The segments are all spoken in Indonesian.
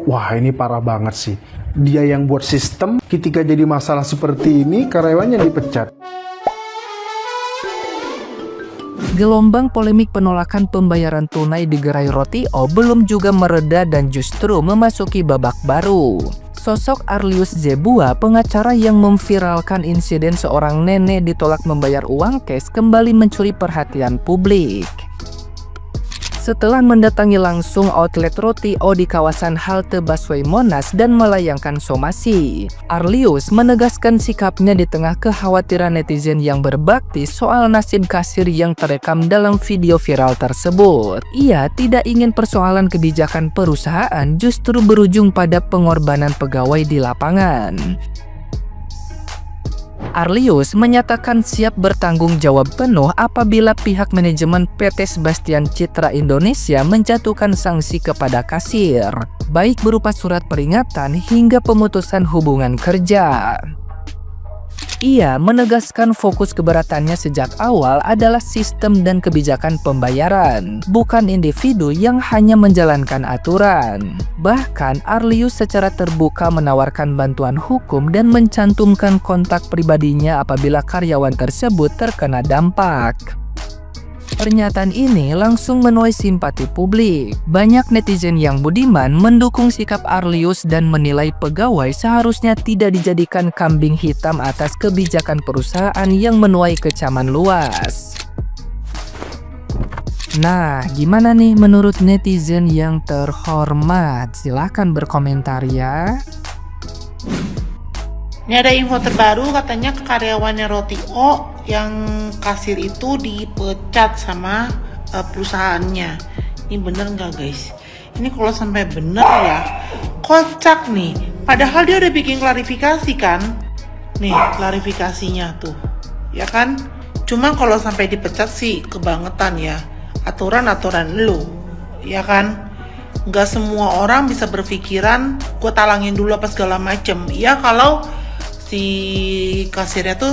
wah ini parah banget sih. Dia yang buat sistem, ketika jadi masalah seperti ini, karyawannya dipecat. Gelombang polemik penolakan pembayaran tunai di gerai Roti O belum juga mereda dan justru memasuki babak baru. Sosok Arlius Zebua, pengacara yang memviralkan insiden seorang nenek ditolak membayar uang cash, kembali mencuri perhatian publik. Setelah mendatangi langsung outlet Roti O di kawasan halte busway Monas dan melayangkan somasi, Arlius menegaskan sikapnya di tengah kekhawatiran netizen yang berbakti soal nasib kasir yang terekam dalam video viral tersebut. Ia tidak ingin persoalan kebijakan perusahaan justru berujung pada pengorbanan pegawai di lapangan. Arlius menyatakan siap bertanggung jawab penuh apabila pihak manajemen PT Sebastian Citra Indonesia menjatuhkan sanksi kepada kasir, baik berupa surat peringatan hingga pemutusan hubungan kerja. Ia menegaskan fokus keberatannya sejak awal adalah sistem dan kebijakan pembayaran, bukan individu yang hanya menjalankan aturan. Bahkan Arlius secara terbuka menawarkan bantuan hukum dan mencantumkan kontak pribadinya apabila karyawan tersebut terkena dampak. Pernyataan ini langsung menuai simpati publik. Banyak netizen yang budiman mendukung sikap Arlius dan menilai pegawai seharusnya tidak dijadikan kambing hitam atas kebijakan perusahaan yang menuai kecaman luas. Nah, gimana nih menurut netizen yang terhormat? Silahkan berkomentar ya. Ini ada info terbaru, katanya karyawannya Roti O yang kasir itu dipecat sama perusahaannya. Ini bener nggak guys? Ini kalau sampai bener ya, kocak nih. Padahal dia udah bikin klarifikasi kan? Nih klarifikasinya tuh, ya kan? Cuma kalau sampai dipecat sih kebangetan ya. Aturan-aturan lu, ya kan? Nggak semua orang bisa berpikiran gue talangin dulu apa segala macem. Ya kalau si kasirnya tuh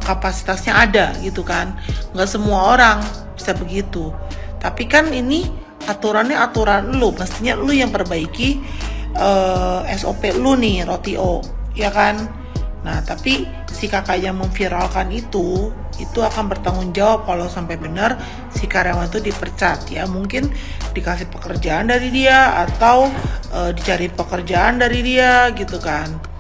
kapasitasnya ada gitu kan, nggak semua orang bisa begitu. Tapi kan ini aturannya aturan lu, pastinya lu yang perbaiki SOP lu nih Roti O, ya kan. Nah tapi si kakak yang memviralkan itu akan bertanggung jawab kalau sampai benar si karyawan itu dipecat ya. Mungkin dikasih pekerjaan dari dia atau dicari pekerjaan dari dia gitu kan.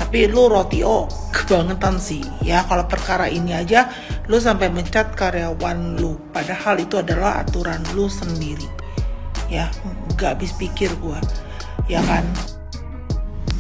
Tapi lu Roti O kebangetan sih ya, kalau perkara ini aja lu sampai mencat karyawan lu, padahal itu adalah aturan lu sendiri ya. Gak habis pikir gua, ya kan.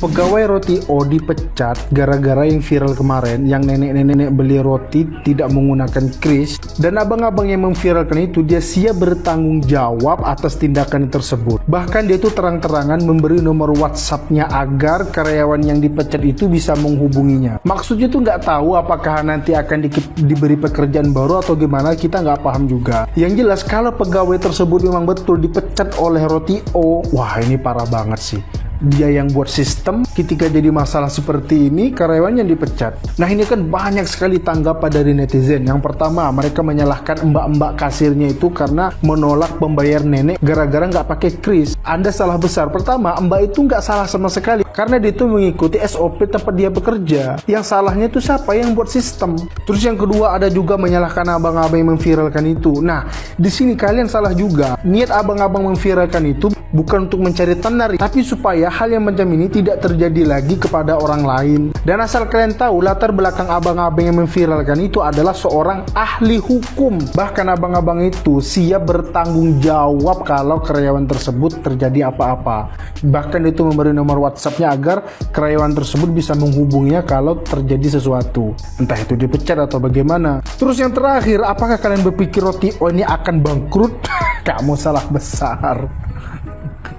Pegawai Roti O dipecat gara-gara yang viral kemarin, yang nenek-nenek beli roti tidak menggunakan kris, dan abang-abang yang memviralkan itu dia siap bertanggung jawab atas tindakan tersebut. Bahkan dia itu terang-terangan memberi nomor WhatsApp-nya agar karyawan yang dipecat itu bisa menghubunginya. Maksudnya tuh nggak tahu apakah nanti akan diberi pekerjaan baru atau gimana, kita nggak paham juga. Yang jelas kalau pegawai tersebut memang betul dipecat oleh Roti O, wah ini parah banget sih. Dia yang buat sistem, ketika jadi masalah seperti ini, karyawannya dipecat. Nah ini kan banyak sekali tanggapan dari netizen. Yang pertama, mereka menyalahkan mbak-mbak kasirnya itu karena menolak membayar nenek gara-gara nggak pakai kris. Anda salah besar. Pertama, mbak itu nggak salah sama sekali, karena dia itu mengikuti SOP tempat dia bekerja. Yang salahnya itu siapa? Yang buat sistem. Terus yang kedua, ada juga menyalahkan abang-abang yang memviralkan itu. Nah, di sini kalian salah juga. Niat abang-abang memviralkan itu bukan untuk mencari tenar, tapi supaya hal yang macam ini tidak terjadi lagi kepada orang lain. Dan asal kalian tahu, latar belakang abang-abang yang memviralkan itu adalah seorang ahli hukum. Bahkan abang-abang itu siap bertanggung jawab kalau karyawan tersebut terjadi apa-apa. Bahkan itu memberi nomor WhatsApp-nya agar karyawan tersebut bisa menghubunginya kalau terjadi sesuatu, entah itu dipecat atau bagaimana. Terus yang terakhir, apakah kalian berpikir Roti O ini akan bangkrut? Kamu salah besar.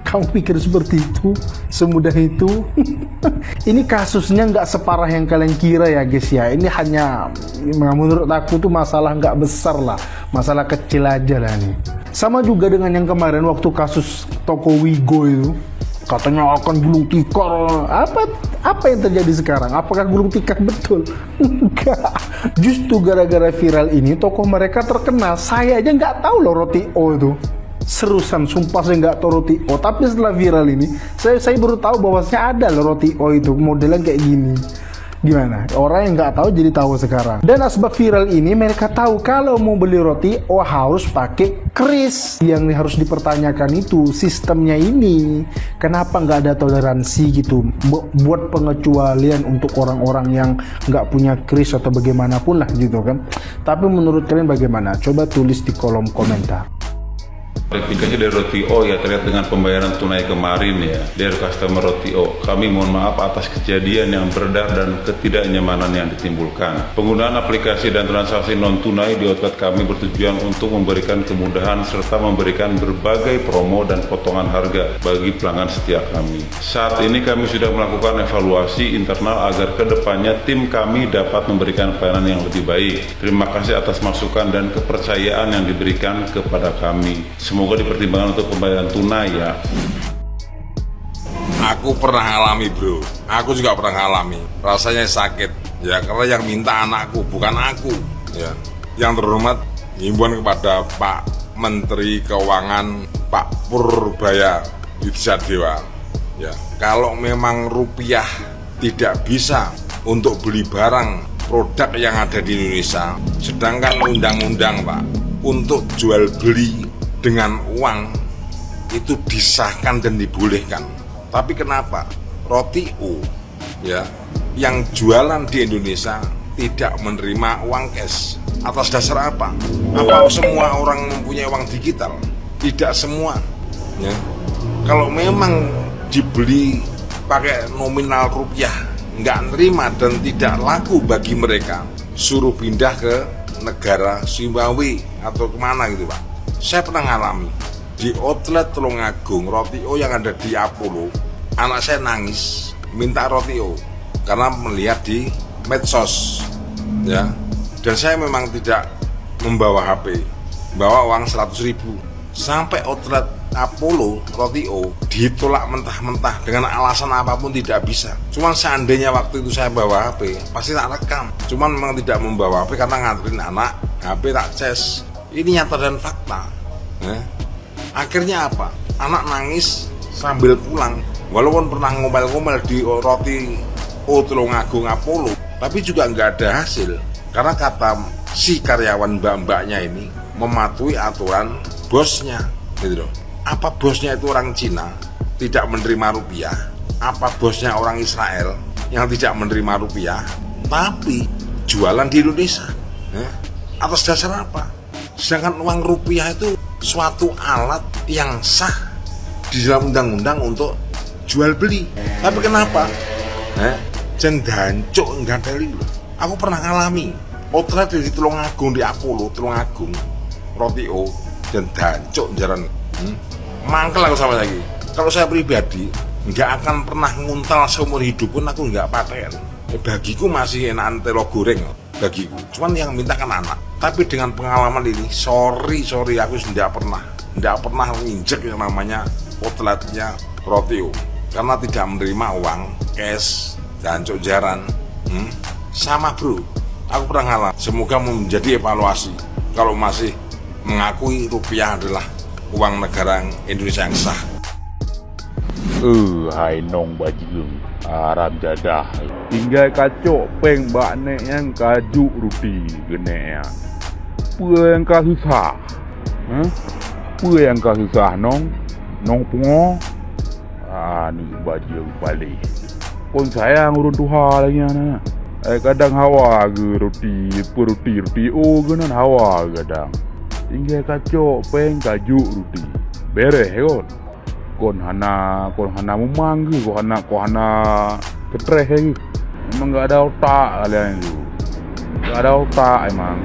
Kamu pikir seperti itu? Semudah itu? Ini kasusnya nggak separah yang kalian kira ya guys ya. Ini hanya, menurut aku tuh masalah nggak besar lah. Masalah kecil aja lah nih. Sama juga dengan yang kemarin waktu kasus toko Wigo itu. Katanya akan gulung tikar. Apa yang terjadi sekarang? Apakah gulung tikar betul? Enggak. Justru gara-gara viral ini toko mereka terkenal. Saya aja nggak tahu loh Roti O itu. Seriusan, sumpah saya nggak tahu roti O. Tapi setelah viral ini, saya baru tahu bahwasanya ada loh roti O itu modelnya kayak gini. Gimana? Orang yang nggak tahu jadi tahu sekarang. Dan asbab viral ini mereka tahu kalau mau beli roti O harus pakai kris. Yang harus dipertanyakan itu sistemnya ini. Kenapa nggak ada toleransi gitu? Buat pengecualian untuk orang-orang yang nggak punya kris atau bagaimanapun lah gitu kan. Tapi menurut kalian bagaimana? Coba tulis di kolom komentar. Klarifikasi dari Roti O ya terkait dengan pembayaran tunai kemarin ya dari customer Roti O. Kami mohon maaf atas kejadian yang beredar dan ketidaknyamanan yang ditimbulkan. Penggunaan aplikasi dan transaksi non tunai di outlet kami bertujuan untuk memberikan kemudahan serta memberikan berbagai promo dan potongan harga bagi pelanggan setia kami. Saat ini kami sudah melakukan evaluasi internal agar kedepannya tim kami dapat memberikan pelayanan yang lebih baik. Terima kasih atas masukan dan kepercayaan yang diberikan kepada kami. Semoga dipertimbangkan untuk pembayaran tunai ya. Aku pernah alami bro, aku juga pernah alami. Rasanya sakit ya, karena yang minta anakku bukan aku ya. Yang terhormat, himbauan kepada Pak Menteri Keuangan Pak Purbaya Yudhisadewa ya. Kalau memang rupiah tidak bisa untuk beli barang produk yang ada di Indonesia, sedangkan undang-undang Pak untuk jual beli dengan uang itu disahkan dan dibolehkan. Tapi kenapa Roti O ya yang jualan di Indonesia tidak menerima uang cash? Atas dasar apa? Apa semua orang mempunyai uang digital? Tidak semua ya. Kalau memang dibeli pakai nominal rupiah nggak nerima dan tidak laku bagi mereka, suruh pindah ke negara Zimbabwe atau kemana gitu Pak. Saya pernah ngalami di outlet Tulungagung Roti O yang ada di Apollo. Anak saya nangis minta Roti O karena melihat di medsos ya. Dan saya memang tidak membawa HP, bawa uang 100.000. Sampai outlet Apollo Roti O ditolak mentah-mentah dengan alasan apapun tidak bisa. Cuman seandainya waktu itu saya bawa HP pasti tak rekam. Cuman memang tidak membawa HP karena nganterin anak, HP tak ces. Ini nyata dan fakta ya. Akhirnya apa? Anak nangis sambil pulang. Walaupun pernah ngomel-ngomel di Roti O Tulungagung Apollo, tapi juga nggak ada hasil. Karena kata si karyawan mbak-mbaknya ini mematuhi aturan bosnya gitu loh. Apa bosnya itu orang Cina tidak menerima rupiah? Apa bosnya orang Israel yang tidak menerima rupiah tapi jualan di Indonesia ya? Atas dasar apa? Sedangkan uang rupiah itu suatu alat yang sah di dalam undang-undang untuk jual beli. Tapi kenapa? Cendancuk enggak teli loh. Aku pernah ngalami outlet di Tulungagung di Apollo Tulungagung Roti O dan dancuk jaran. Mangkel aku sama lagi. Kalau saya pribadi nggak akan pernah nguntal seumur hidup pun aku nggak paten. Bagiku masih enakan telo goreng bagiku. Cuman yang minta kan anak. Tapi dengan pengalaman ini, sorry aku tidak pernah nginjek yang namanya outletnya Roti O karena tidak menerima uang cash dan jaran. Sama bro, aku pernah ngalah. Semoga menjadi evaluasi kalau masih mengakui rupiah adalah uang negara Indonesia yang sah. Hai nong bajing Aram jadah tinggal kacok peng bak nek yang kaju roti gene ya. Apa yang kau susah? Apa yang kau susah nong pungo? Ni bajing balik. Kon sayang urun tuha lagi ana. Kadang hawa ke roti O ke nan hawa kadang. Tinggal kacok peng kaju roti. Bere kon. Kon hana memang ke kon hana ketreh ke. Memang enggak ada otak kalian itu. Enggak ada otak emang.